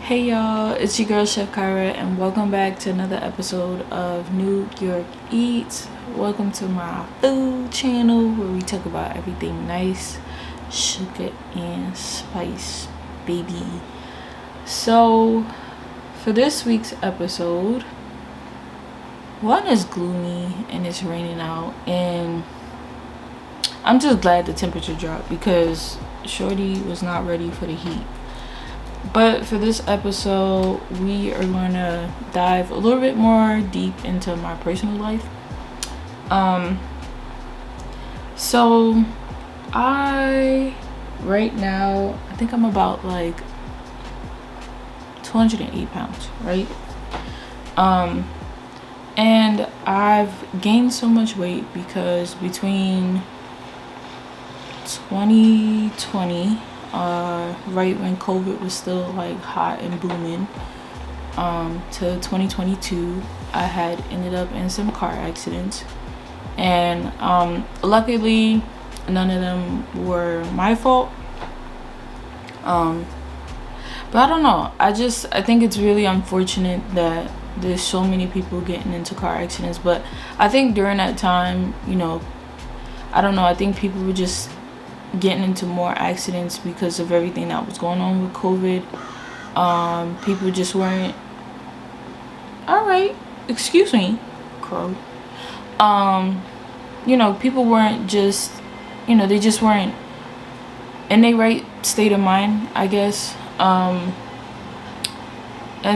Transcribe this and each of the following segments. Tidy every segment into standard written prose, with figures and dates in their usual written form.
Hey y'all, it's your girl Chef Kyra, and welcome back to another episode of New York Eats. Welcome to my food channel where we talk about everything nice, sugar, and spice, baby. So, for this week's episode, one is gloomy and it's raining out, and I'm just glad the temperature dropped because Shorty was not ready for the heat. But for this episode, we are going to dive a little bit more deep into my personal life. So right now, I think I'm about like 208 pounds, right? And I've gained so much weight because between 2020, right when COVID was still like hot and booming, to 2022, I had ended up in some car accidents, and luckily none of them were my fault. But I don't know, I think it's really unfortunate that there's so many people getting into car accidents. But I think during that time, I don't know, I think people were just getting into more accidents because of everything that was going on with COVID. People just weren't, all right, excuse me, crow. People weren't just, they just weren't in their right state of mind, I guess. And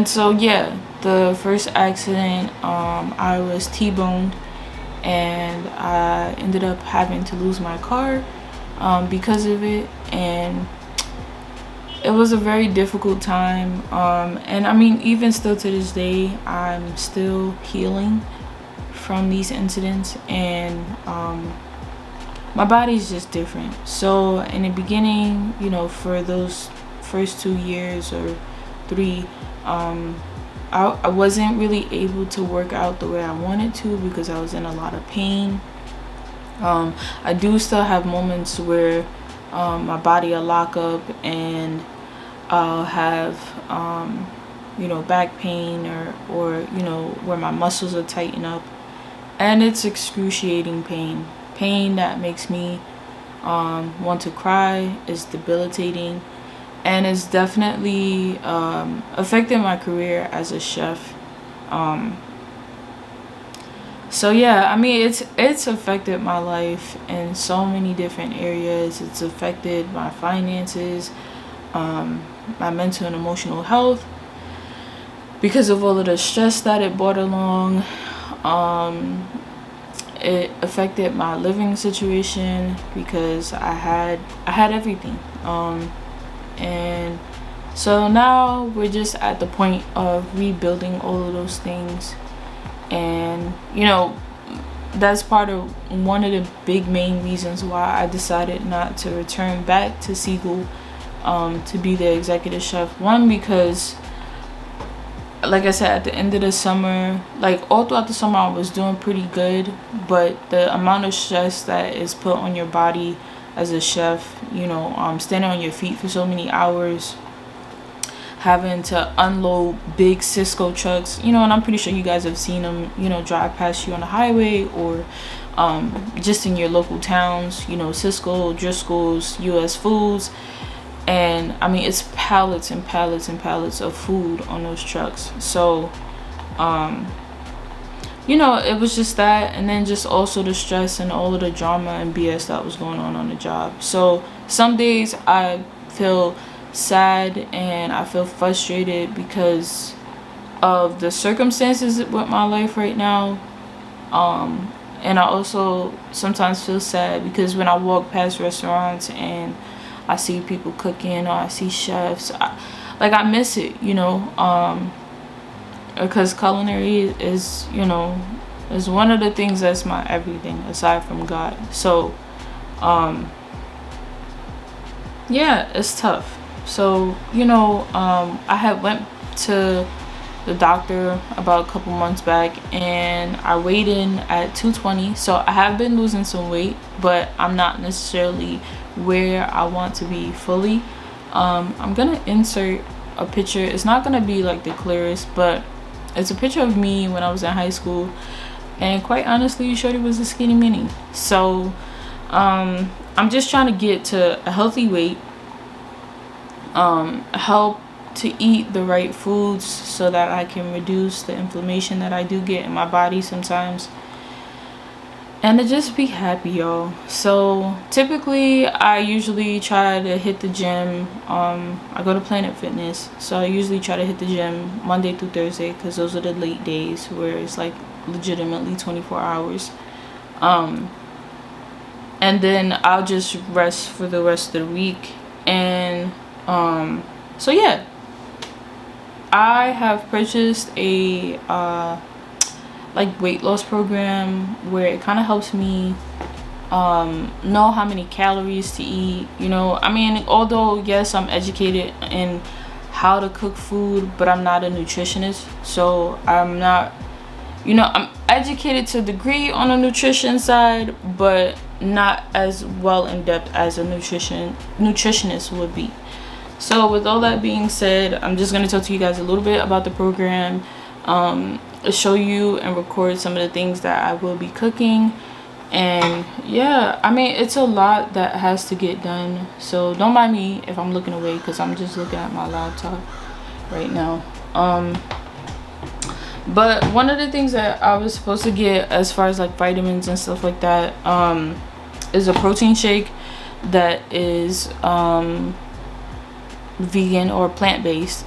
so yeah, the first accident, I was T-boned, and I ended up having to lose my car because of it, and it was a very difficult time. And I mean, even still to this day, I'm still healing from these incidents, and my body's just different. So in the beginning, for those first 2 years or 3, I wasn't really able to work out the way I wanted to because I was in a lot of pain. I do still have moments where my body will lock up and I'll have back pain, or where my muscles will tighten up, and it's excruciating pain that makes me want to cry. Is debilitating, and it's definitely affected my career as a chef. So yeah, I mean, it's affected my life in so many different areas. It's affected my finances, my mental and emotional health, because of all of the stress that it brought along. It affected my living situation because I had everything. And so now we're just at the point of rebuilding all of those things. And that's part of one of the big main reasons why I decided not to return back to Siegel to be the executive chef. One, because like I said, at the end of the summer, like all throughout the summer, I was doing pretty good, but the amount of stress that is put on your body as a chef, standing on your feet for so many hours, having to unload big Cisco trucks, and I'm pretty sure you guys have seen them, drive past you on the highway, or just in your local towns, Cisco, Driscoll's, US Foods. And I mean, it's pallets and pallets and pallets of food on those trucks. So it was just that, and then just also the stress and all of the drama and BS that was going on the job. So some days I feel sad and I feel frustrated because of the circumstances with my life right now. And I also sometimes feel sad because when I walk past restaurants and I see people cooking, or I see chefs, I miss it, because culinary is one of the things that's my everything aside from God. So yeah, it's tough. So I had went to the doctor about a couple months back, and I weighed in at 220. So I have been losing some weight, but I'm not necessarily where I want to be fully. I'm gonna insert a picture. It's not gonna be like the clearest, but it's a picture of me when I was in high school, and quite honestly, shorty was a skinny mini. So I'm just trying to get to a healthy weight, help to eat the right foods so that I can reduce the inflammation that I do get in my body sometimes, and to just be happy, y'all. So typically I usually try to hit the gym. I go to Planet Fitness, so I usually try to hit the gym Monday through Thursday, because those are the late days where it's like legitimately 24 hours. And then I'll just rest for the rest of the week. And so yeah, I have purchased a like weight loss program where it kind of helps me know how many calories to eat. You know, I mean, although yes, I'm educated in how to cook food, but I'm not a nutritionist, so I'm not, you know, I'm educated to a degree on the nutrition side, but not as well in depth as a nutritionist would be. So with all that being said, I'm just going to talk to you guys a little bit about the program, show you and record some of the things that I will be cooking. And yeah, I mean, it's a lot that has to get done, so don't mind me if I'm looking away, because I'm just looking at my laptop right now. But one of the things that I was supposed to get as far as like vitamins and stuff like that is a protein shake that is vegan or plant-based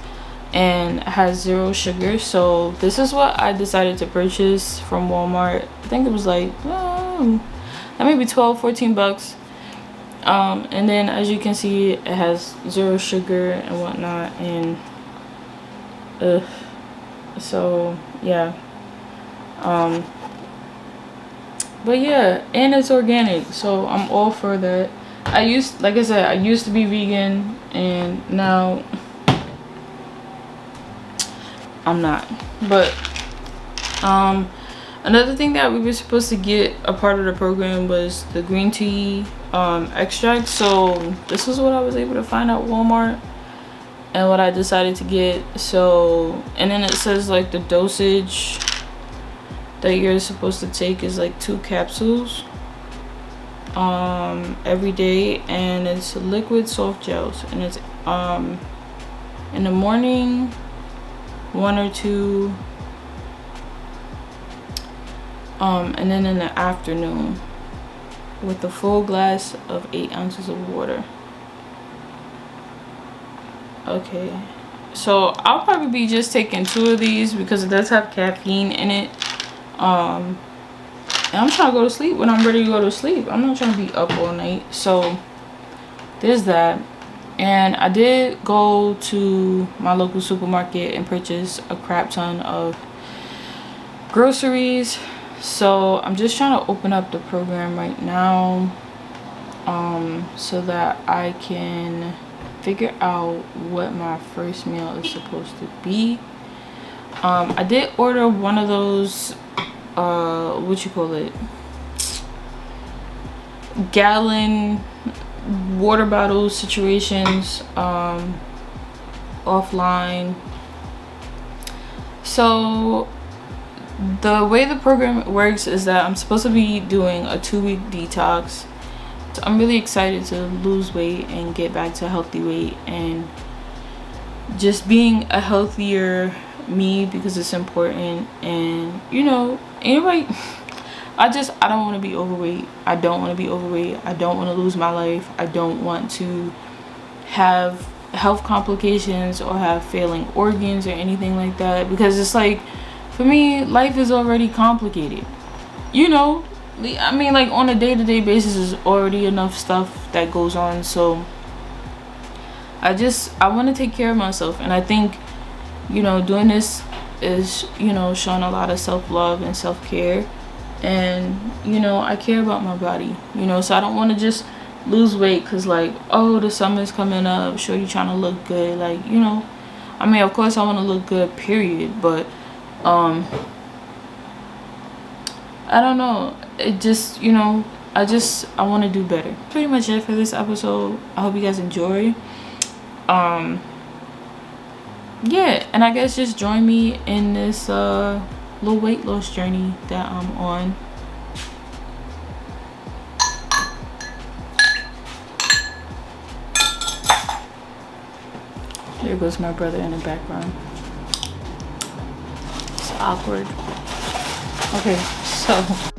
and has 0 sugar. So this is what I decided to purchase from Walmart. I think it was like maybe 12-14 bucks. And then as you can see, it has 0 sugar and whatnot, and so yeah, but yeah, and it's organic, so I'm all for that. Like I said, I used to be vegan, and now I'm not. But another thing that we were supposed to get a part of the program was the green tea extract. So this is what I was able to find at Walmart and what I decided to get. So, and then it says like the dosage that you're supposed to take is like 2 capsules every day, and it's liquid soft gels, and it's in the morning 1 or 2, and then in the afternoon with a full glass of 8 ounces of water. Okay, so I'll probably be just taking 2 of these because it does have caffeine in it. And I'm trying to go to sleep when I'm ready to go to sleep. I'm not trying to be up all night. So there's that. And I did go to my local supermarket and purchase a crap ton of groceries. So I'm just trying to open up the program right now, so that I can figure out what my first meal is supposed to be. I did order one of those gallon water bottle situations offline. So the way the program works is that I'm supposed to be doing a 2-week detox. So I'm really excited to lose weight and get back to a healthy weight and just being a healthier me, because it's important. And you know, anybody, I don't want to be overweight. I don't want to be overweight. I don't want to lose my life. I don't want to have health complications or have failing organs or anything like that, because it's like, for me, life is already complicated. You know, I mean, like on a day-to-day basis is already enough stuff that goes on. So I want to take care of myself, and I think, you know, doing this is, you know, showing a lot of self-love and self-care. And you know, I care about my body, you know, so I don't want to just lose weight because like, oh, the summer's coming up, sure, you trying to look good, like, you know, I mean, of course I want to look good, period, but I don't know, it just, you know, I want to do better. Pretty much it for this episode. I hope you guys enjoy. yeah, and I guess just join me in this little weight loss journey that I'm on. There goes my brother in the background. It's awkward. Okay, so